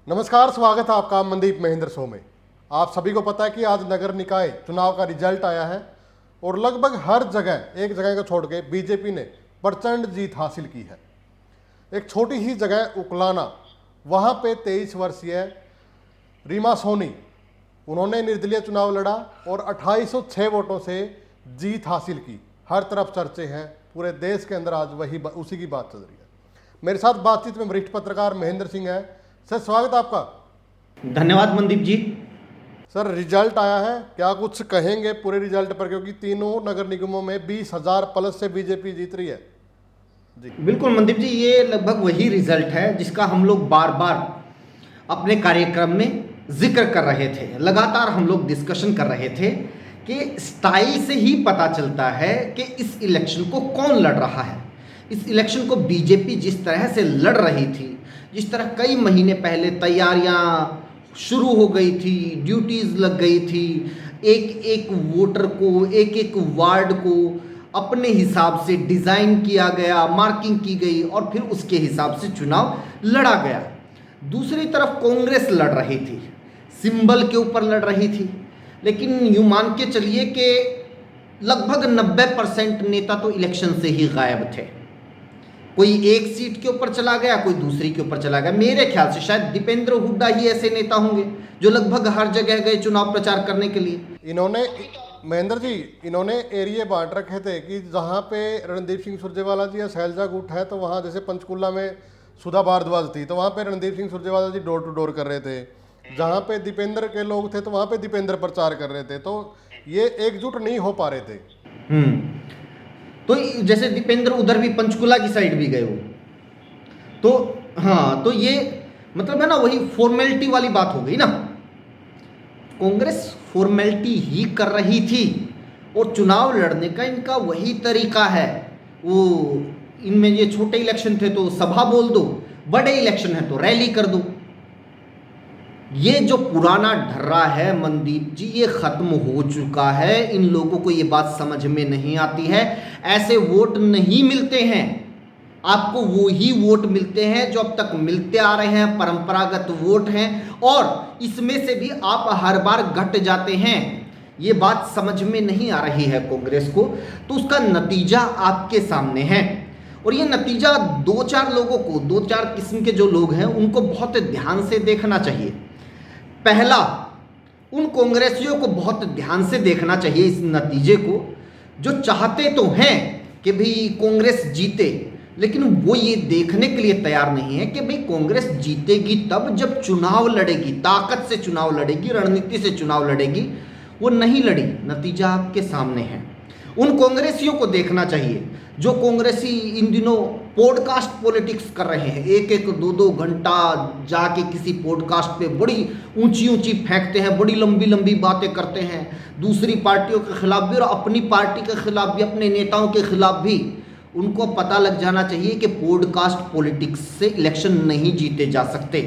नमस्कार, स्वागत है आपका मनदीप महेंद्र शो में। आप सभी को पता है कि आज नगर निकाय चुनाव का रिजल्ट आया है और लगभग हर जगह, एक जगह को छोड़ के बीजेपी ने प्रचंड जीत हासिल की है। एक छोटी ही जगह उकलाना, वहाँ पे 23 वर्षीय रीमा सोनी, उन्होंने निर्दलीय चुनाव लड़ा और 2806 वोटों से जीत हासिल की। हर तरफ चर्चे हैं, पूरे देश के अंदर आज उसी की बात चल रही है। मेरे साथ बातचीत में वरिष्ठ पत्रकार महेंद्र सिंह है। सर, स्वागत है आपका। धन्यवाद मनदीप जी। सर, रिजल्ट आया है, क्या कुछ कहेंगे पूरे रिजल्ट पर, क्योंकि तीनों नगर निगमों में 20,000 प्लस से बीजेपी जीत रही है जी। बिल्कुल मनदीप जी, ये लगभग वही रिजल्ट है जिसका हम लोग बार बार अपने कार्यक्रम में जिक्र कर रहे थे। लगातार हम लोग डिस्कशन कर रहे थे कि स्टाइल से ही पता चलता है कि इस इलेक्शन को कौन लड़ रहा है। इस इलेक्शन को बीजेपी जिस तरह से लड़ रही थी, जिस तरह कई महीने पहले तैयारियां शुरू हो गई थी, ड्यूटीज लग गई थी, एक एक वोटर को, एक एक वार्ड को अपने हिसाब से डिज़ाइन किया गया, मार्किंग की गई और फिर उसके हिसाब से चुनाव लड़ा गया। दूसरी तरफ कांग्रेस लड़ रही थी, सिंबल के ऊपर लड़ रही थी, लेकिन यूँ मान के चलिए कि लगभग 90% नेता तो इलेक्शन से ही गायब थे। कोई एक सीट के ऊपर चला गया, कोई दूसरी के ऊपर चला गया। मेरे ख्याल से शायद दीपेंद्र हुड्डा ही ऐसे नेता होंगे जो लगभग हर जगह गए चुनाव प्रचार करने के लिए। इन्होंने, महेंद्र जी, इन्होंने एरिया बांट रखे थे कि जहाँ पे रणदीप सिंह सुरजेवाला जी या शैलजा गुट है, तो वहाँ जैसे पंचकुला में सुधा भारद्वाज थी, तो वहाँ पे रणदीप सिंह सुरजेवाला जी डोर टू डोर कर रहे थे। जहाँ पे दीपेंद्र के लोग थे तो वहाँ पे दीपेंद्र प्रचार कर रहे थे, तो ये एकजुट नहीं हो पा रहे थे। तो जैसे दीपेंद्र उधर भी पंचकुला की साइड भी गए हो, तो हाँ, तो ये मतलब है ना, वही फॉर्मेलिटी वाली बात हो गई ना। कांग्रेस फॉर्मेलिटी ही कर रही थी और चुनाव लड़ने का इनका वही तरीका है। वो इनमें ये छोटे इलेक्शन थे तो सभा बोल दो, बड़े इलेक्शन है तो रैली कर दो। ये जो पुराना ढर्रा है मनदीप जी, ये खत्म हो चुका है। इन लोगों को ये बात समझ में नहीं आती है। ऐसे वोट नहीं मिलते हैं, आपको वो ही वोट मिलते हैं जो अब तक मिलते आ रहे हैं, परंपरागत वोट हैं, और इसमें से भी आप हर बार घट जाते हैं। ये बात समझ में नहीं आ रही है कांग्रेस को, तो उसका नतीजा आपके सामने है। और ये नतीजा दो चार लोगों को, दो चार किस्म के जो लोग हैं उनको बहुत ध्यान से देखना चाहिए। पहला, उन कांग्रेसियों को बहुत ध्यान से देखना चाहिए इस नतीजे को, जो चाहते तो हैं कि भाई कांग्रेस जीते, लेकिन वो ये देखने के लिए तैयार नहीं है कि भाई कांग्रेस जीतेगी तब जब चुनाव लड़ेगी, ताकत से चुनाव लड़ेगी, रणनीति से चुनाव लड़ेगी। वो नहीं लड़ी, नतीजा आपके सामने है। उन कांग्रेसियों को देखना चाहिए जो कांग्रेसी इन दिनों पॉडकास्ट पॉलिटिक्स कर रहे हैं। एक एक दो दो घंटा जाके किसी पॉडकास्ट पे बड़ी ऊंची ऊंची फेंकते हैं, बड़ी लंबी लंबी बातें करते हैं, दूसरी पार्टियों के खिलाफ भी और अपनी पार्टी के खिलाफ भी, अपने नेताओं के खिलाफ भी। उनको पता लग जाना चाहिए कि पॉडकास्ट पॉलिटिक्स से इलेक्शन नहीं जीते जा सकते।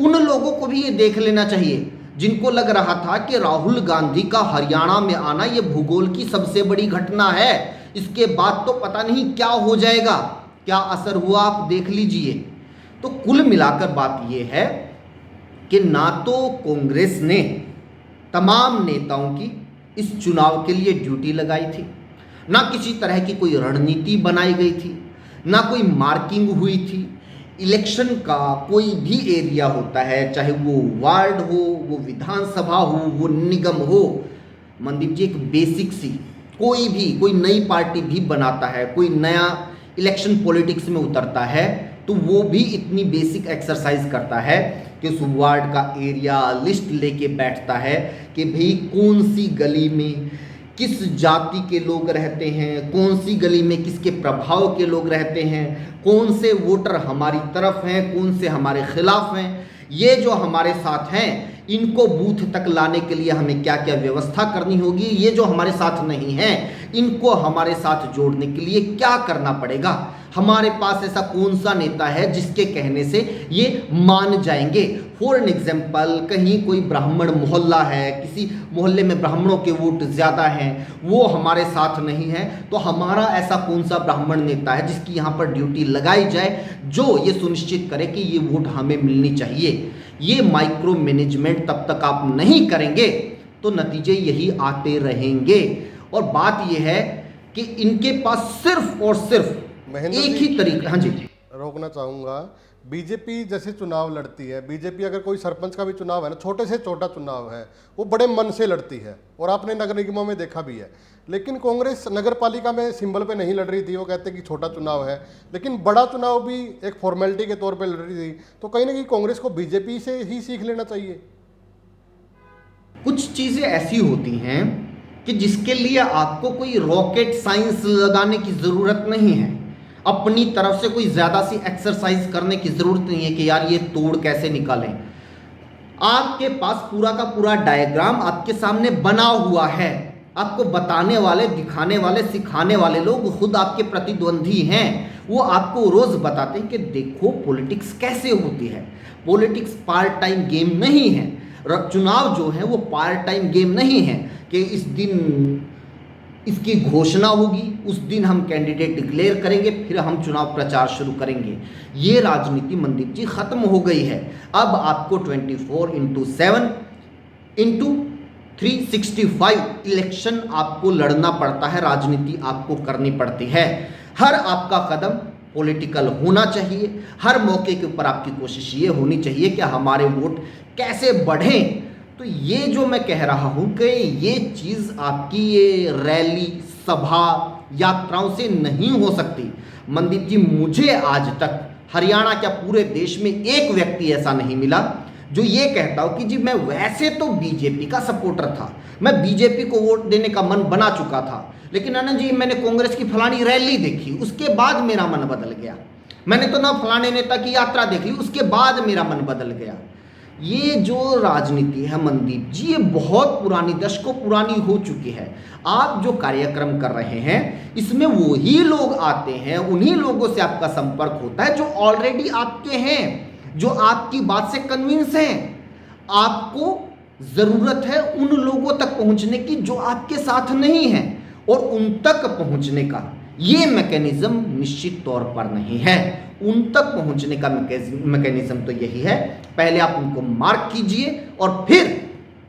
उन लोगों को भी ये देख लेना चाहिए जिनको लग रहा था कि राहुल गांधी का हरियाणा में आना ये भूगोल की सबसे बड़ी घटना है, इसके बाद तो पता नहीं क्या हो जाएगा, क्या असर हुआ आप देख लीजिए। तो कुल मिलाकर बात यह है कि ना तो कांग्रेस ने तमाम नेताओं की इस चुनाव के लिए ड्यूटी लगाई थी, ना किसी तरह की कोई रणनीति बनाई गई थी, ना कोई मार्किंग हुई थी। इलेक्शन का कोई भी एरिया होता है, चाहे वो वार्ड हो, वो विधानसभा हो, वो निगम हो, मनदीप जी, एक बेसिक सी, कोई नई पार्टी भी बनाता है, कोई नया इलेक्शन पॉलिटिक्स में उतरता है, तो वो भी इतनी बेसिक एक्सरसाइज करता है कि उस वार्ड का एरिया लिस्ट लेके बैठता है कि भाई कौन सी गली में किस जाति के लोग रहते हैं, कौन सी गली में किसके प्रभाव के लोग रहते हैं, कौन से वोटर हमारी तरफ हैं, कौन से हमारे खिलाफ हैं, ये जो हमारे साथ हैं इनको बूथ तक लाने के लिए हमें क्या क्या व्यवस्था करनी होगी, ये जो हमारे साथ नहीं हैं इनको हमारे साथ जोड़ने के लिए क्या करना पड़ेगा, हमारे पास ऐसा कौन सा नेता है जिसके कहने से ये मान जाएंगे। फॉर एन एग्जाम्पल, कहीं कोई ब्राह्मण मोहल्ला है, किसी मोहल्ले में ब्राह्मणों के वोट ज़्यादा हैं, वो हमारे साथ नहीं है, तो हमारा ऐसा कौन सा ब्राह्मण नेता है जिसकी यहाँ पर ड्यूटी लगाई जाए जो ये सुनिश्चित करे कि ये वोट हमें मिलनी चाहिए। ये माइक्रो मैनेजमेंट तब तक आप नहीं करेंगे तो नतीजे यही आते रहेंगे। और बात यह है कि इनके पास सिर्फ और सिर्फ महेंद्र एक जी, ही तरीका। हाँ जी, रोकना चाहूंगा। बीजेपी जैसे चुनाव लड़ती है, बीजेपी अगर कोई सरपंच का भी चुनाव है ना, छोटे से छोटा चुनाव है, वो बड़े मन से लड़ती है और आपने नगर निगमों में देखा भी है। लेकिन कांग्रेस नगर पालिका में सिंबल पे नहीं लड़ रही थी, वो कहते कि छोटा चुनाव है, लेकिन बड़ा चुनाव भी एक फॉर्मेलिटी के तौर पे लड़ रही थी। तो कहीं ना कहीं कांग्रेस को बीजेपी से ही सीख लेना चाहिए। कुछ चीजें ऐसी होती हैं कि जिसके लिए आपको कोई रॉकेट साइंस लगाने की जरूरत नहीं है, अपनी तरफ से कोई ज्यादा सी एक्सरसाइज करने की जरूरत नहीं है कि यार ये तोड़ कैसे निकालें। आपके पास पूरा का पूरा डायग्राम आपके सामने बना हुआ है, आपको बताने वाले, दिखाने वाले, सिखाने वाले लोग खुद आपके प्रतिद्वंदी हैं। वो आपको रोज बताते हैं कि देखो पॉलिटिक्स कैसे होती है। पॉलिटिक्स पार्ट टाइम गेम नहीं है, चुनाव जो है वो पार्ट टाइम गेम नहीं है कि इस दिन इसकी घोषणा होगी, उस दिन हम कैंडिडेट डिक्लेयर करेंगे, फिर हम चुनाव प्रचार शुरू करेंगे। ये राजनीति मनदीप जी खत्म हो गई है। अब आपको 24/7 इंटू 365 इलेक्शन आपको लड़ना पड़ता है, राजनीति आपको करनी पड़ती है। हर आपका कदम पॉलिटिकल होना चाहिए, हर मौके के ऊपर आपकी कोशिश ये होनी चाहिए कि हमारे वोट कैसे बढ़ें। तो ये जो मैं कह रहा हूं कि ये चीज़ आपकी ये रैली, सभा, यात्राओं से नहीं हो सकती। मनदीप जी, मुझे आज तक हरियाणा क्या पूरे देश में एक व्यक्ति ऐसा नहीं मिला जो ये कहता हो कि जी मैं वैसे तो बीजेपी का सपोर्टर था, मैं बीजेपी को वोट देने का मन बना चुका था, लेकिन आनंद जी मैंने कांग्रेस की फलानी रैली देखी, उसके बाद मेरा मन बदल गया। मैंने तो ना फलाने नेता की यात्रा देख ली, उसके बाद मेरा मन बदल गया। ये जो राजनीति है मनदीप जी, ये बहुत पुरानी, दशकों पुरानी हो चुकी है। आप जो कार्यक्रम कर रहे हैं इसमें वही लोग आते हैं, उन्हीं लोगों से आपका संपर्क होता है जो ऑलरेडी आपके हैं, जो आपकी बात से कन्विंस हैं। आपको जरूरत है उन लोगों तक पहुंचने की जो आपके साथ नहीं है, और उन तक पहुंचने का ये मैकेनिज्म निश्चित तौर पर नहीं है। उन तक पहुंचने का मैकेनिज्म तो यही है, पहले आप उनको मार्क कीजिए और फिर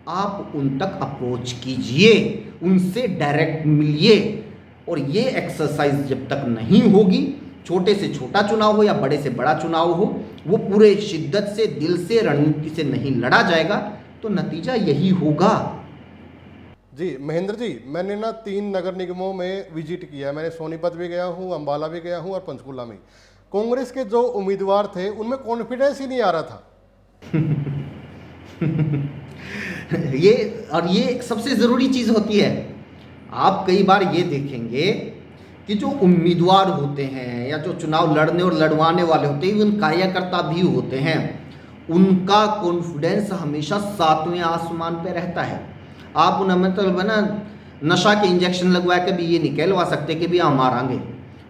आप उन तक अप्रोच कीजिए, उनसे डायरेक्ट मिलिए। और ये एक्सरसाइज जब तक नहीं होगी, छोटे से छोटा चुनाव हो या बड़े से बड़ा चुनाव हो, वो पूरे शिद्दत से, दिल से, रणनीति से नहीं लड़ा जाएगा तो नतीजा यही होगा। जी महेंद्र जी, मैंने ना 3 नगर निगमों में विजिट किया है। मैंने सोनीपत भी गया हूँ, अम्बाला भी गया हूँ और पंचकुला में। कांग्रेस के जो उम्मीदवार थे उनमें कॉन्फिडेंस ही नहीं आ रहा था। ये सबसे ज़रूरी चीज़ होती है। आप कई बार ये देखेंगे कि जो उम्मीदवार होते हैं या जो चुनाव लड़ने और लड़वाने वाले होते हैं, इवन कार्यकर्ता भी होते हैं, उनका कॉन्फिडेंस हमेशा 7वें आसमान पे रहता है। आप उन्हें मतलब है ना नशा के इंजेक्शन लगवा के भी ये नहीं कहलवा सकते कि भी हम हारेंगे।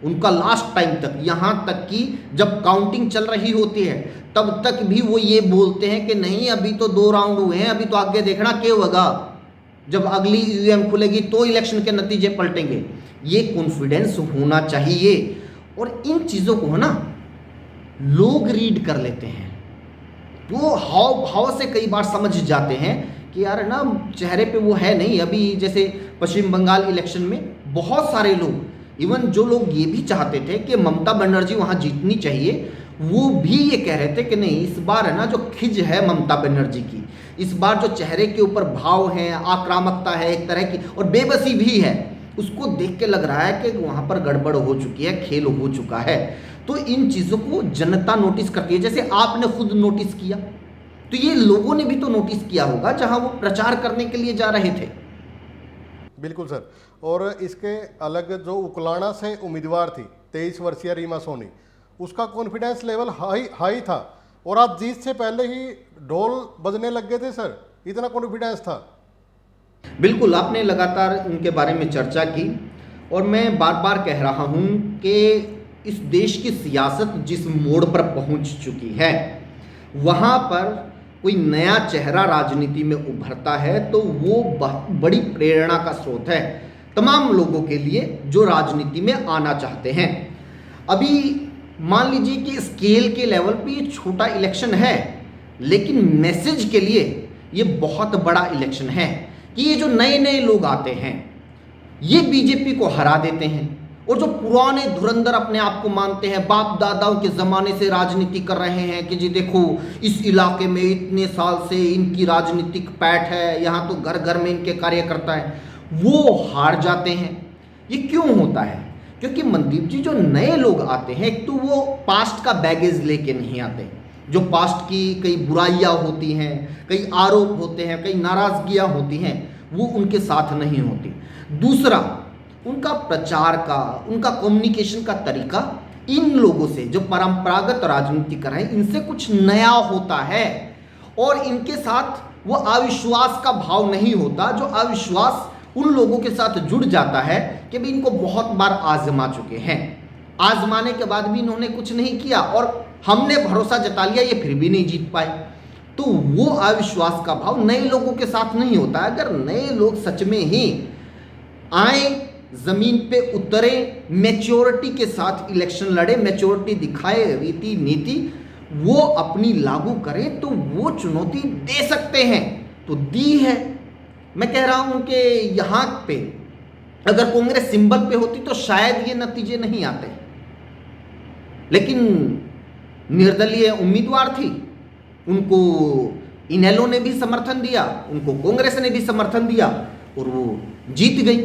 उनका लास्ट टाइम तक, यहाँ तक कि जब काउंटिंग चल रही होती है तब तक भी वो ये बोलते हैं कि नहीं अभी तो 2 राउंड हुए हैं, अभी तो आगे देखना क्या होगा, जब अगली ईवीएम खुलेगी तो इलेक्शन के नतीजे पलटेंगे। ये कॉन्फिडेंस होना चाहिए। और इन चीज़ों को ना लोग रीड कर लेते हैं, वो हाव भाव से कई बार समझ जाते हैं कि यार ना चेहरे पे वो है नहीं। अभी जैसे पश्चिम बंगाल इलेक्शन में बहुत सारे लोग, इवन जो लोग ये भी चाहते थे कि ममता बनर्जी वहाँ जीतनी चाहिए, वो भी ये कह रहे थे कि नहीं इस बार है ना जो खिज है ममता बनर्जी की, इस बार जो चेहरे के ऊपर भाव है, आक्रामकता है एक तरह की, और बेबसी भी है, उसको देख के लग रहा है कि वहाँ पर गड़बड़ हो चुकी है, खेल हो चुका है। तो इन चीज़ों को जनता नोटिस करती है, जैसे आपने खुद नोटिस किया, तो ये लोगों ने भी तो नोटिस किया होगा जहाँ वो प्रचार करने के लिए जा रहे थे। बिल्कुल सर। और इसके अलग जो उकलाना से उम्मीदवार थी 23 वर्षीय रीमा सोनी, उसका कॉन्फिडेंस लेवल हाई था और आज जीत से पहले ही ढोल बजने लग गए थे सर, इतना कॉन्फिडेंस था। बिल्कुल, आपने लगातार उनके बारे में चर्चा की और मैं बार बार कह रहा हूं कि इस देश की सियासत जिस मोड़ पर पहुंच चुकी है, वहां पर कोई नया चेहरा राजनीति में उभरता है तो वो बड़ी प्रेरणा का स्रोत है तमाम लोगों के लिए जो राजनीति में आना चाहते हैं। अभी मान लीजिए कि स्केल के लेवल पे ये छोटा इलेक्शन है, लेकिन मैसेज के लिए ये बहुत बड़ा इलेक्शन है कि ये जो नए नए लोग आते हैं ये बीजेपी को हरा देते हैं, और जो पुराने धुरंधर अपने आप को मानते हैं, बाप दादाओं के ज़माने से राजनीति कर रहे हैं कि जी देखो इस इलाके में इतने साल से इनकी राजनीतिक पैठ है, यहाँ तो घर घर में इनके कार्यकर्ता है, वो हार जाते हैं। ये क्यों होता है? क्योंकि मनदीप जी, जो नए लोग आते हैं, एक तो वो पास्ट का बैगेज लेके नहीं आते, जो पास्ट की कई बुराइयाँ होती हैं, कई आरोप होते हैं, कई नाराज़गियाँ होती हैं, वो उनके साथ नहीं होती। दूसरा, उनका प्रचार का, उनका कम्युनिकेशन का तरीका इन लोगों से जो परंपरागत राजनीति कर रहे हैं इनसे कुछ नया होता है, और इनके साथ वो अविश्वास का भाव नहीं होता, जो अविश्वास उन लोगों के साथ जुड़ जाता है कि भी इनको बहुत बार आजमा चुके हैं, आजमाने के बाद भी इन्होंने कुछ नहीं किया और हमने भरोसा जता लिया, ये फिर भी नहीं जीत पाए। तो वो अविश्वास का भाव नए लोगों के साथ नहीं होता। अगर नए लोग सच में ही आए, जमीन पे उतरे, मैच्योरिटी के साथ इलेक्शन लड़े, मैच्योरिटी दिखाए, रीति नीति वो अपनी लागू करें, तो वो चुनौती दे सकते हैं। तो दी है। मैं कह रहा हूं कि यहां पे अगर कांग्रेस सिंबल पे होती तो शायद ये नतीजे नहीं आते, लेकिन निर्दलीय उम्मीदवार थी, उनको इनेलो ने भी समर्थन दिया, उनको कांग्रेस ने भी समर्थन दिया और वो जीत गई।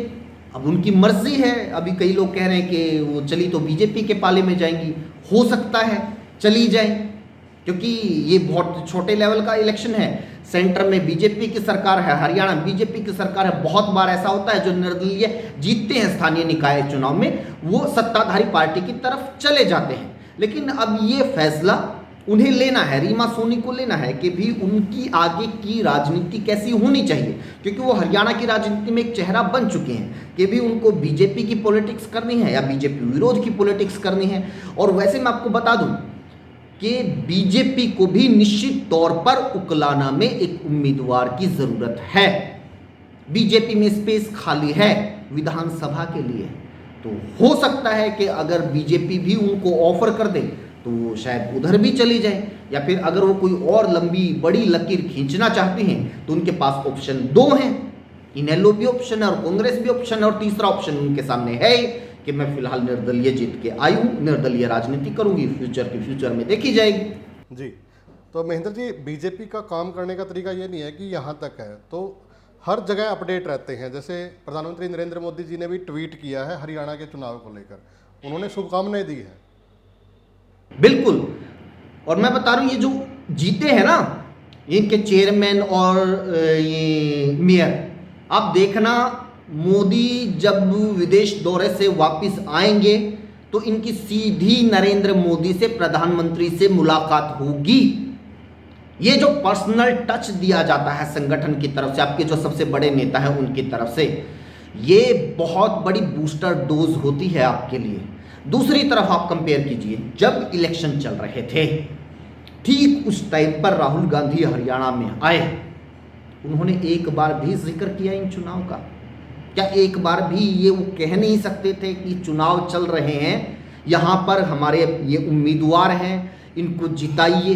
अब उनकी मर्जी है। अभी कई लोग कह रहे हैं कि वो चली तो बीजेपी के पाले में जाएंगी, हो सकता है चली जाए, क्योंकि ये बहुत छोटे लेवल का इलेक्शन है। सेंटर में बीजेपी की सरकार है, हरियाणा बीजेपी की सरकार है। बहुत बार ऐसा होता है जो निर्दलीय जीतते हैं स्थानीय निकाय चुनाव में, वो सत्ताधारी पार्टी की तरफ चले जाते हैं। लेकिन अब ये फैसला उन्हें लेना है, रीमा सोनी को लेना है कि भी उनकी आगे की राजनीति कैसी होनी चाहिए, क्योंकि वो हरियाणा की राजनीति में एक चेहरा बन चुके हैं कि भी उनको बीजेपी की पॉलिटिक्स करनी है या बीजेपी विरोध की पॉलिटिक्स करनी है। और वैसे मैं आपको बता दूं कि बीजेपी को भी निश्चित तौर पर उकलाना में एक उम्मीदवार की जरूरत है। बीजेपी में स्पेस खाली है विधानसभा के लिए, तो हो सकता है कि अगर बीजेपी भी उनको ऑफर कर दे तो वो शायद उधर भी चली जाए, या फिर अगर वो कोई और लंबी बड़ी लकीर खींचना चाहती हैं तो उनके पास ऑप्शन दो हैं, इनेलो भी ऑप्शन है और कांग्रेस भी ऑप्शन है, और तीसरा ऑप्शन उनके सामने है कि मैं फिलहाल निर्दलीय जीत के आई हूँ, निर्दलीय राजनीति करूंगी, फ्यूचर में देखी जाएगी। जी, तो महेंद्र जी, बीजेपी का काम करने का तरीका ये नहीं है कि यहाँ तक है, तो हर जगह अपडेट रहते हैं। जैसे प्रधानमंत्री नरेंद्र मोदी जी ने भी ट्वीट किया है हरियाणा के चुनाव को लेकर, उन्होंने शुभकामनाएं दी है। बिल्कुल, और मैं बता रहा हूँ ये जो जीते हैं ना इनके चेयरमैन और ये मेयर, आप देखना मोदी जब विदेश दौरे से वापस आएंगे तो इनकी सीधी नरेंद्र मोदी से, प्रधानमंत्री से मुलाकात होगी। ये जो पर्सनल टच दिया जाता है संगठन की तरफ से, आपके जो सबसे बड़े नेता हैं उनकी तरफ से, ये बहुत बड़ी बूस्टर डोज होती है आपके लिए। दूसरी तरफ आप कंपेयर कीजिए, जब इलेक्शन चल रहे थे ठीक उस टाइम पर राहुल गांधी हरियाणा में आए, उन्होंने एक बार भी जिक्र किया इन चुनाव का? क्या एक बार भी ये वो कह नहीं सकते थे कि चुनाव चल रहे हैं, यहाँ पर हमारे ये उम्मीदवार हैं, इनको जिताइए?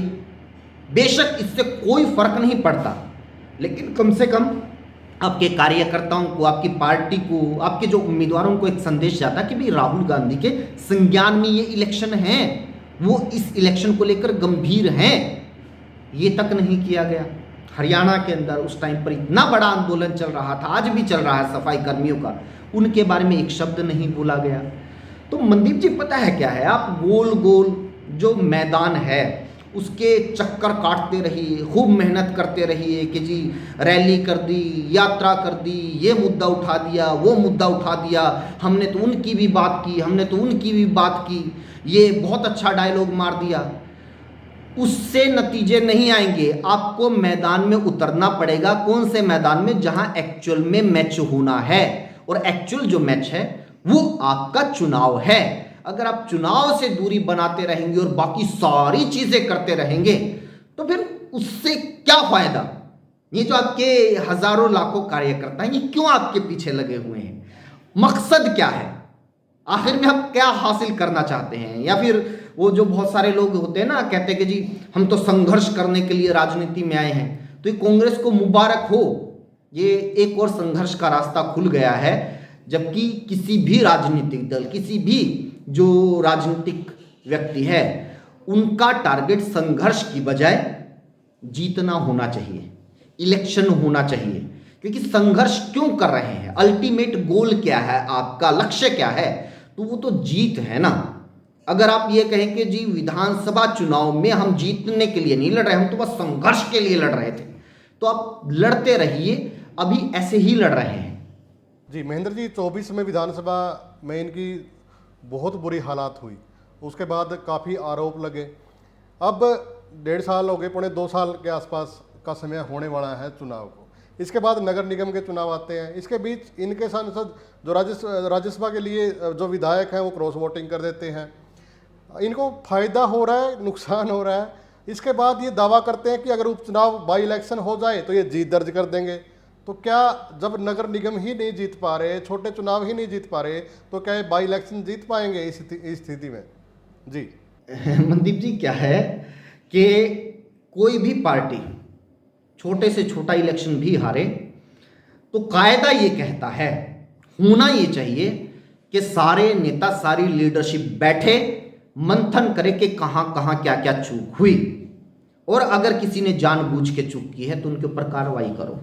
बेशक इससे कोई फर्क नहीं पड़ता, लेकिन कम से कम आपके कार्यकर्ताओं को, आपकी पार्टी को, आपके जो उम्मीदवारों को एक संदेश जाता कि भाई राहुल गांधी के संज्ञान में ये इलेक्शन है, वो इस इलेक्शन को लेकर गंभीर हैं। ये तक नहीं किया गया। हरियाणा के अंदर उस टाइम पर इतना बड़ा आंदोलन चल रहा था, आज भी चल रहा है सफाई कर्मियों का, उनके बारे में एक शब्द नहीं बोला गया। तो मनदीप जी, पता है क्या है, आप गोल गोल जो मैदान है उसके चक्कर काटते रहिए, खूब मेहनत करते रहिए कि जी रैली कर दी, यात्रा कर दी, ये मुद्दा उठा दिया, वो मुद्दा उठा दिया, हमने तो उनकी भी बात की, हमने तो उनकी भी बात की, ये बहुत अच्छा डायलॉग मार दिया। उससे नतीजे नहीं आएंगे। आपको मैदान में उतरना पड़ेगा। कौन से मैदान में? जहां एक्चुअल में मैच होना है, और एक्चुअल जो मैच है वो आपका चुनाव है। अगर आप चुनाव से दूरी बनाते रहेंगे और बाकी सारी चीजें करते रहेंगे तो फिर उससे क्या फायदा? ये जो आपके हजारों लाखों कार्यकर्ता हैं, ये क्यों आपके पीछे लगे हुए हैं? मकसद क्या है? आखिर में आप क्या हासिल करना चाहते हैं? या फिर वो जो बहुत सारे लोग होते हैं ना, कहते हैं कि जी हम तो संघर्ष करने के लिए राजनीति में आए हैं, तो ये कांग्रेस को मुबारक हो, ये एक और संघर्ष का रास्ता खुल गया है। जबकि किसी भी राजनीतिक दल, किसी भी जो राजनीतिक व्यक्ति है, उनका टारगेट संघर्ष की बजाय जीतना होना चाहिए, इलेक्शन होना चाहिए। क्योंकि संघर्ष क्यों कर रहे हैं, अल्टीमेट गोल क्या है, आपका लक्ष्य क्या है, तो वो तो जीत है ना। अगर आप ये कहें कि जी विधानसभा चुनाव में हम जीतने के लिए नहीं लड़ रहे, हम तो बस संघर्ष के लिए लड़ रहे थे, तो आप लड़ते रहिए, अभी ऐसे ही लड़ रहे हैं। जी महेंद्र जी, 24 में विधानसभा में इनकी बहुत बुरी हालात हुई, उसके बाद काफ़ी आरोप लगे। अब 1.5 साल हो गए, 1.25 साल के आसपास का समय होने वाला है चुनाव को। इसके बाद नगर निगम के चुनाव आते हैं। इसके बीच इनके सांसद जो राज्यसभा के लिए जो विधायक हैं वो क्रॉस वोटिंग कर देते हैं। इनको फायदा हो रहा है, नुकसान हो रहा है। इसके बाद ये दावा करते हैं कि अगर उपचुनाव बाई इलेक्शन हो जाए तो ये जीत दर्ज कर देंगे। तो क्या जब नगर निगम ही नहीं जीत पा रहे, छोटे चुनाव ही नहीं जीत पा रहे, तो क्या ये बाई इलेक्शन जीत पाएंगे इस स्थिति में? जी मनदीप जी, क्या है कि कोई भी पार्टी छोटे से छोटा इलेक्शन भी हारे तो कायदा ये कहता है, होना ये चाहिए कि सारे नेता, सारी लीडरशिप बैठे, मंथन करे कि कहां कहां क्या क्या चूक हुई, और अगर किसी ने जानबूझ के चूक की है तो उनके ऊपर कार्रवाई करो,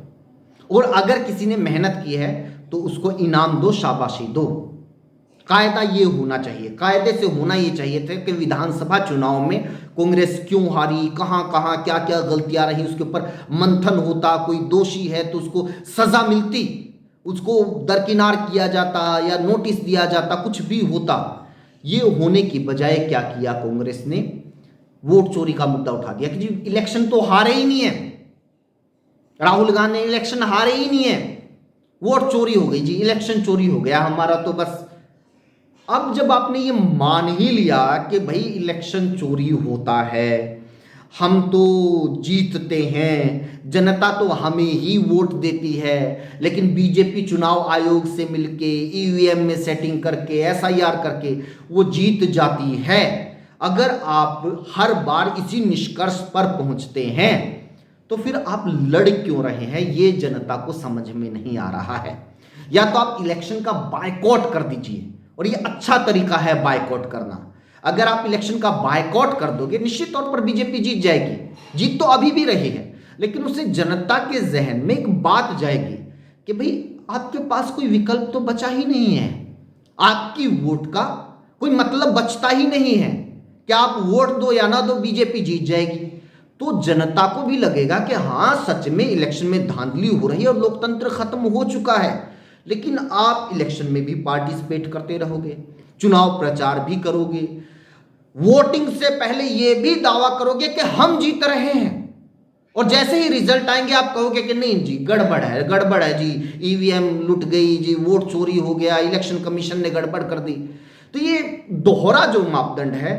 और अगर किसी ने मेहनत की है तो उसको इनाम दो, शाबाशी दो। कायदा ये होना चाहिए, कायदे से होना ये चाहिए था कि विधानसभा चुनाव में कांग्रेस क्यों हारी, कहां कहां क्या क्या गलतियां रही, उसके ऊपर मंथन होता, कोई दोषी है तो उसको सजा मिलती, उसको दरकिनार किया जाता या नोटिस दिया जाता, कुछ भी होता। ये होने की बजाय क्या किया कांग्रेस ने, वोट चोरी का मुद्दा उठा दिया कि जी इलेक्शन तो हारे ही नहीं है, राहुल गांधी ने इलेक्शन हारे ही नहीं है, वोट चोरी हो गई जी, इलेक्शन चोरी हो गया हमारा तो बस। अब जब आपने ये मान ही लिया कि भाई इलेक्शन चोरी होता है, हम तो जीतते हैं, जनता तो हमें ही वोट देती है, लेकिन बीजेपी चुनाव आयोग से मिलके ईवीएम में सेटिंग करके एसआईआर करके वो जीत जाती है। अगर आप हर बार इसी निष्कर्ष पर पहुंचते हैं तो फिर आप लड़ क्यों रहे हैं, ये जनता को समझ में नहीं आ रहा है। या तो आप इलेक्शन का बायकॉट कर दीजिए, और ये अच्छा तरीका है बायकॉट करना। अगर आप इलेक्शन का बायकॉट कर दोगे, निश्चित तौर पर बीजेपी जीत जाएगी, जीत तो अभी भी रही है, लेकिन उससे जनता के जहन में एक बात जाएगी कि भाई आपके पास कोई विकल्प तो बचा ही नहीं है, आपकी वोट का कोई मतलब बचता ही नहीं है कि आप वोट दो या ना दो, बीजेपी जीत जाएगी। तो जनता को भी लगेगा कि हाँ सच में इलेक्शन में धांधली हो रही है और लोकतंत्र खत्म हो चुका है। लेकिन आप इलेक्शन में भी पार्टिसिपेट करते रहोगे, चुनाव प्रचार भी करोगे, वोटिंग से पहले यह भी दावा करोगे कि हम जीत रहे हैं, और जैसे ही रिजल्ट आएंगे आप कहोगे कि नहीं जी गड़बड़ है जी, ईवीएम लुट गई जी, वोट चोरी हो गया, इलेक्शन कमीशन ने गड़बड़ कर दी। तो ये दोहरा जो मापदंड है,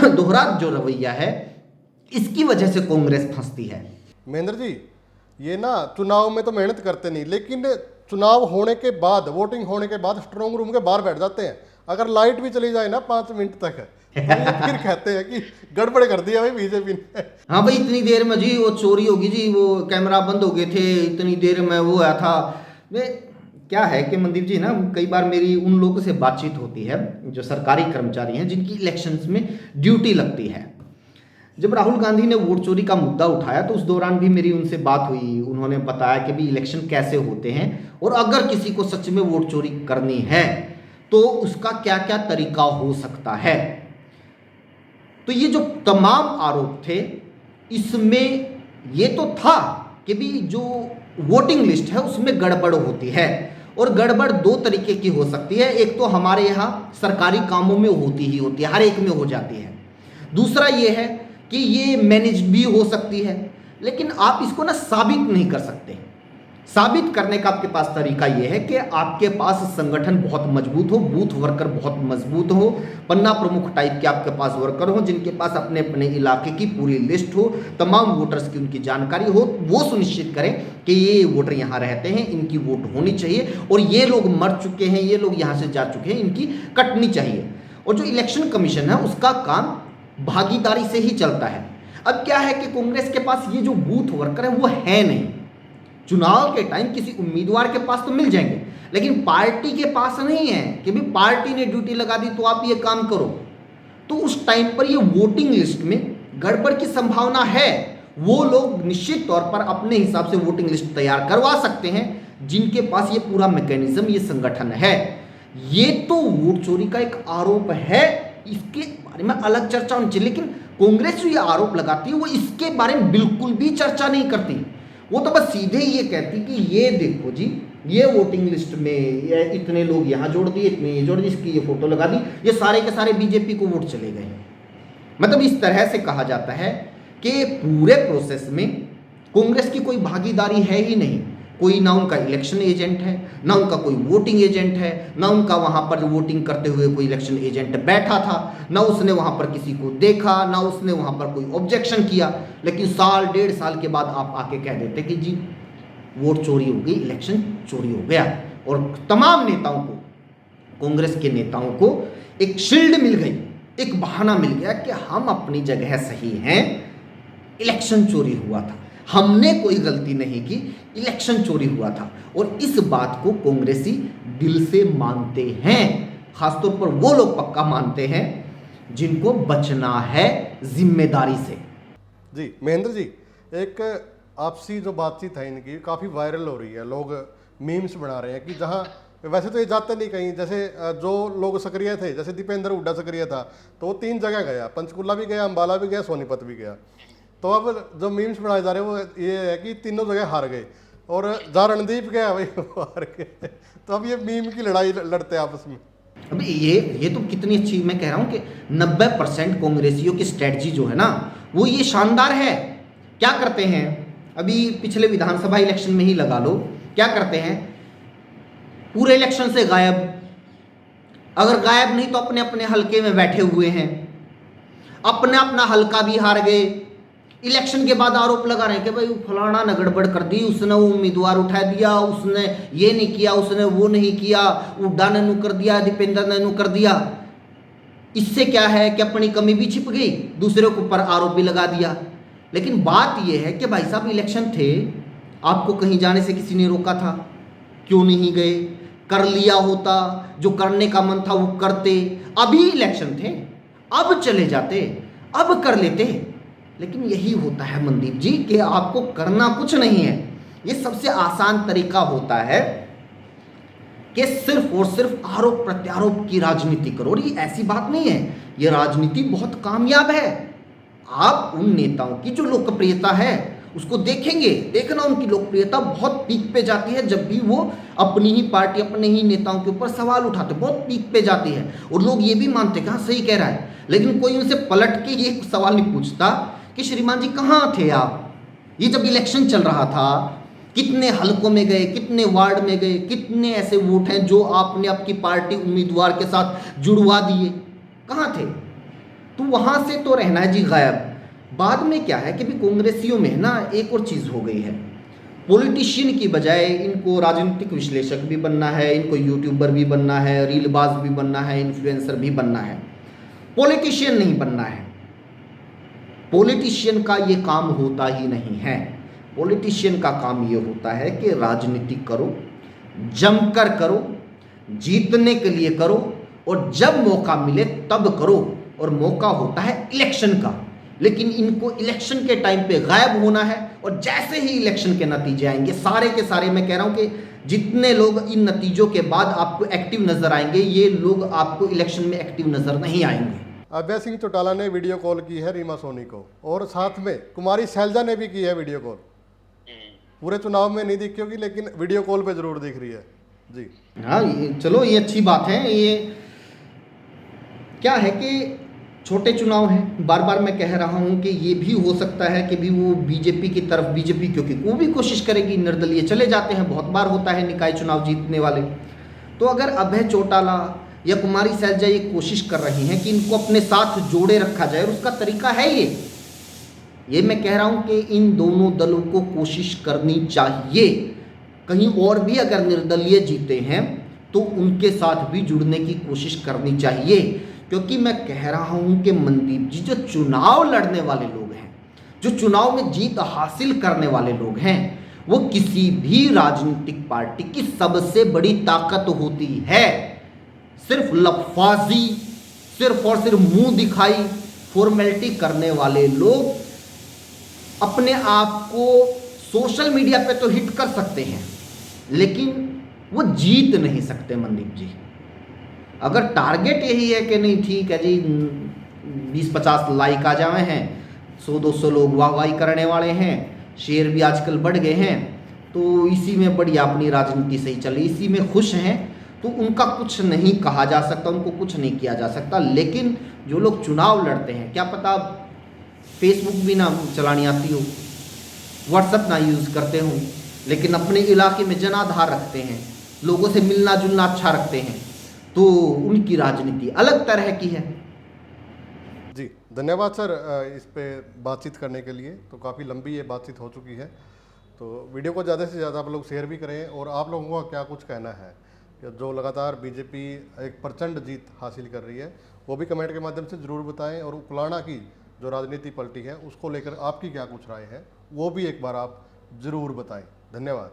दोहरा जो रवैया है, इसकी वजह से कांग्रेस फंसती है। महेंद्र जी, ये ना चुनाव में तो मेहनत करते नहीं, लेकिन चुनाव होने के बाद, वोटिंग होने के बाद स्ट्रांग रूम के बाहर बैठ जाते हैं। अगर लाइट भी चली जाए ना 5 मिनट तक, तो फिर कहते हैं कि गड़बड़ कर दिया भाई बीजेपी ने। हाँ भाई, इतनी देर में जी वो चोरी होगी जी, वो कैमरा बंद हो गए थे, इतनी देर में वो आया था। क्या है कि मनदीप जी ना, कई बार मेरी उन लोगों से बातचीत होती है जो सरकारी कर्मचारी हैं, जिनकी इलेक्शंस में ड्यूटी लगती है। जब राहुल गांधी ने वोट चोरी का मुद्दा उठाया तो उस दौरान भी मेरी उनसे बात हुई। उन्होंने बताया कि भी इलेक्शन कैसे होते हैं, और अगर किसी को सच में वोट चोरी करनी है तो उसका क्या क्या तरीका हो सकता है। तो ये जो तमाम आरोप थे, इसमें ये तो था कि भी जो वोटिंग लिस्ट है उसमें गड़बड़ होती है, और गड़बड़ 2 तरीके की हो सकती है। एक तो हमारे यहाँ सरकारी कामों में होती ही होती है, हर एक में हो जाती है। दूसरा ये है कि ये मैनेज भी हो सकती है, लेकिन आप इसको ना साबित नहीं कर सकते। साबित करने का आपके पास तरीका ये है कि आपके पास संगठन बहुत मजबूत हो, बूथ वर्कर बहुत मजबूत हो, पन्ना प्रमुख टाइप के आपके पास वर्कर हो, जिनके पास अपने अपने इलाके की पूरी लिस्ट हो, तमाम वोटर्स की उनकी जानकारी हो, वो सुनिश्चित करें कि ये वोटर यहाँ रहते हैं, इनकी वोट होनी चाहिए, और ये लोग मर चुके हैं, ये लोग यहाँ से जा चुके हैं, इनकी कटनी चाहिए। और जो इलेक्शन कमीशन है उसका काम भागीदारी से ही चलता है। अब क्या है कि कांग्रेस के पास ये जो बूथ वर्कर है वो है नहीं। चुनाव के टाइम किसी उम्मीदवार के पास तो मिल जाएंगे, लेकिन पार्टी के पास नहीं है कि भाई पार्टी ने ड्यूटी लगा दी तो आप ये काम करो। तो उस टाइम पर ये वोटिंग लिस्ट में गड़बड़ की संभावना है। वो लोग निश्चित तौर पर अपने हिसाब से वोटिंग लिस्ट तैयार करवा सकते हैं जिनके पास ये पूरा मैकेनिज्म, ये संगठन है। ये तो वोट चोरी का एक आरोप है, इसके बारे में अलग चर्चा होनी चाहिए। लेकिन कांग्रेस जो ये आरोप लगाती है वो इसके बारे में बिल्कुल भी चर्चा नहीं करती। वो तो बस सीधे ये कहती कि ये देखो जी, ये वोटिंग लिस्ट में ये इतने लोग यहाँ जोड़ दिए, इतने ये जोड़ दिए, इसकी ये फोटो लगा दी, ये सारे के सारे बीजेपी को वोट चले गए। मतलब इस तरह से कहा जाता है कि पूरे प्रोसेस में कांग्रेस की कोई भागीदारी है ही नहीं। कोई ना उनका इलेक्शन एजेंट है, ना उनका कोई वोटिंग एजेंट है, ना उनका वहाँ पर वोटिंग करते हुए कोई इलेक्शन एजेंट बैठा था, ना उसने वहाँ पर किसी को देखा, ना उसने वहाँ पर कोई ऑब्जेक्शन किया। लेकिन साल डेढ़ साल के बाद आप आके कह देते कि जी वोट चोरी हो गई, इलेक्शन चोरी हो गया। और तमाम नेताओं को, कांग्रेस के नेताओं को एक शील्ड मिल गई, एक बहाना मिल गया कि हम अपनी जगह सही हैं, इलेक्शन चोरी हुआ था, हमने कोई गलती नहीं की, इलेक्शन चोरी हुआ था। और इस बात को कांग्रेसी दिल से मानते हैं। खासतौर पर वो लोग पक्का मानते हैं जिनको बचना है जिम्मेदारी से। जी महेंद्र जी, एक आपसी जो बातचीत है इनकी काफ़ी वायरल हो रही है। लोग मीम्स बना रहे हैं कि जहाँ वैसे तो ये जाते नहीं कहीं, जैसे जो लोग सक्रिय थे, जैसे दीपेंद्र हुड्डा सक्रिय था तो वो 3 जगह गया, पंचकुला भी गया, अम्बाला भी गया, सोनीपत भी गया। तो अब जो मीम्स बनाए जा रहे हैं वो ये है कि तीनों जगह हार गए, और जहाँ रणदीप गया भाई वो हार गए। तो अब ये मीम की लड़ाई लड़ते हैं आपस में। अभी ये तो कितनी अच्छी, मैं कह रहा हूँ कि 90% कांग्रेसियों की स्ट्रेटजी जो है ना वो ये शानदार है। क्या करते हैं, अभी पिछले विधानसभा इलेक्शन में ही लगा लो, क्या करते हैं, पूरे इलेक्शन से गायब, अगर गायब नहीं तो अपने अपने हलके में बैठे हुए हैं, अपने अपना हलका भी हार गए। इलेक्शन के बाद आरोप लगा रहे हैं कि भाई फलाना ने गड़बड़ कर दी, उसने वो उम्मीदवार उठा दिया, उसने ये नहीं किया, उसने वो नहीं किया, हुड्डा ने नू कर दिया, दीपेंद्र ने नू कर दिया। इससे क्या है कि अपनी कमी भी छिप गई, दूसरे के ऊपर आरोप भी लगा दिया। लेकिन बात यह है कि भाई साहब इलेक्शन थे, आपको कहीं जाने से किसी ने रोका था? क्यों नहीं गए? कर लिया होता, जो करने का मन था वो करते। अभी इलेक्शन थे, अब चले जाते, अब कर लेते। लेकिन यही होता है मनदीप जी कि आपको करना कुछ नहीं है। ये सबसे आसान तरीका होता है कि सिर्फ और सिर्फ आरोप प्रत्यारोप की राजनीति करो। और ये ऐसी बात नहीं है, ये राजनीति बहुत कामयाब है। आप उन नेताओं की जो लोकप्रियता है उसको देखेंगे, देखना उनकी लोकप्रियता बहुत पीक पे जाती है जब भी वो अपनी ही पार्टी, अपने ही नेताओं के ऊपर सवाल उठाते, बहुत पीक पे जाती है। और लोग ये भी मानते कि हाँ सही कह रहा है, लेकिन कोई उनसे पलट के ये सवाल नहीं पूछता कि श्रीमान जी कहाँ थे आप, ये जब इलेक्शन चल रहा था कितने हलकों में गए, कितने वार्ड में गए, कितने ऐसे वोट हैं जो आपने आपकी पार्टी उम्मीदवार के साथ जुड़वा दिए, कहाँ थे? तो वहाँ से तो रहना है जी गायब। बाद में क्या है कि भी कांग्रेसियों में ना एक और चीज़ हो गई है, पॉलिटिशियन की बजाय इनको राजनीतिक विश्लेषक भी बनना है, इनको यूट्यूबर भी बनना है, रीलबाज भी बनना है, इन्फ्लुएंसर भी बनना है, पॉलिटिशियन नहीं बनना है। पॉलिटिशियन का ये काम होता ही नहीं है। पॉलिटिशियन का काम ये होता है कि राजनीति करो, जमकर करो, जीतने के लिए करो, और जब मौका मिले तब करो। और मौका होता है इलेक्शन का। लेकिन इनको इलेक्शन के टाइम पे गायब होना है, और जैसे ही इलेक्शन के नतीजे आएंगे सारे के सारे, मैं कह रहा हूं कि जितने लोग इन नतीजों के बाद आपको एक्टिव नजर आएंगे, ये लोग आपको इलेक्शन में एक्टिव नजर नहीं आएंगे। अभय सिंह चौटाला ने वीडियो कॉल की है रीमा सोनी को, और साथ में कुमारी शैलजा ने भी की है वीडियो कॉल। पूरे चुनाव में नहीं दिखी होगी, लेकिन वीडियो कॉल पे जरूर दिख रही है जी। हाँ चलो ये अच्छी बात है। ये क्या है कि छोटे चुनाव हैं, बार बार मैं कह रहा हूँ कि ये भी हो सकता है कि भी वो बीजेपी की तरफ, बीजेपी क्योंकि वो भी कोशिश करेगी, निर्दलीय चले जाते हैं, बहुत बार होता है निकाय चुनाव जीतने वाले। तो अगर अभय चौटाला या कुमारी शैलजा ये कोशिश कर रही हैं कि इनको अपने साथ जोड़े रखा जाए, और उसका तरीका है ये मैं कह रहा हूँ कि इन दोनों दलों को कोशिश करनी चाहिए। कहीं और भी अगर निर्दलीय जीते हैं तो उनके साथ भी जुड़ने की कोशिश करनी चाहिए, क्योंकि मैं कह रहा हूं कि मनदीप जी, जो चुनाव लड़ने वाले लोग हैं, जो चुनाव में जीत हासिल करने वाले लोग हैं, वो किसी भी राजनीतिक पार्टी की सबसे बड़ी ताकत होती है। सिर्फ लफाजी, सिर्फ और सिर्फ मुंह दिखाई, फॉर्मेलिटी करने वाले लोग अपने आप को सोशल मीडिया पे तो हिट कर सकते हैं, लेकिन वो जीत नहीं सकते मनदीप जी। अगर टारगेट यही है कि नहीं ठीक है जी 20-50 लाइक आ जाए हैं, 100-200 लोग वाहवाही करने वाले हैं, शेयर भी आजकल बढ़ गए हैं, तो इसी में बढ़िया अपनी राजनीति सही चले, इसी में खुश हैं, तो उनका कुछ नहीं कहा जा सकता, उनको कुछ नहीं किया जा सकता। लेकिन जो लोग चुनाव लड़ते हैं, क्या पता फेसबुक भी ना चलानी आती हो, व्हाट्सएप ना यूज़ करते हों, लेकिन अपने इलाके में जनाधार रखते हैं, लोगों से मिलना जुलना अच्छा रखते हैं, तो उनकी राजनीति अलग तरह की है। जी धन्यवाद सर इस पे बातचीत करने के लिए। तो काफ़ी लंबी ये बातचीत हो चुकी है, तो वीडियो को ज़्यादा से ज़्यादा आप लोग शेयर भी करें, और आप लोगों का क्या कुछ कहना है कि जो लगातार बीजेपी एक प्रचंड जीत हासिल कर रही है, वो भी कमेंट के माध्यम से ज़रूर बताएं, और उकलाना की जो राजनीति पलटी है उसको लेकर आपकी क्या कुछ राय है वो भी एक बार आप ज़रूर बताएं। धन्यवाद।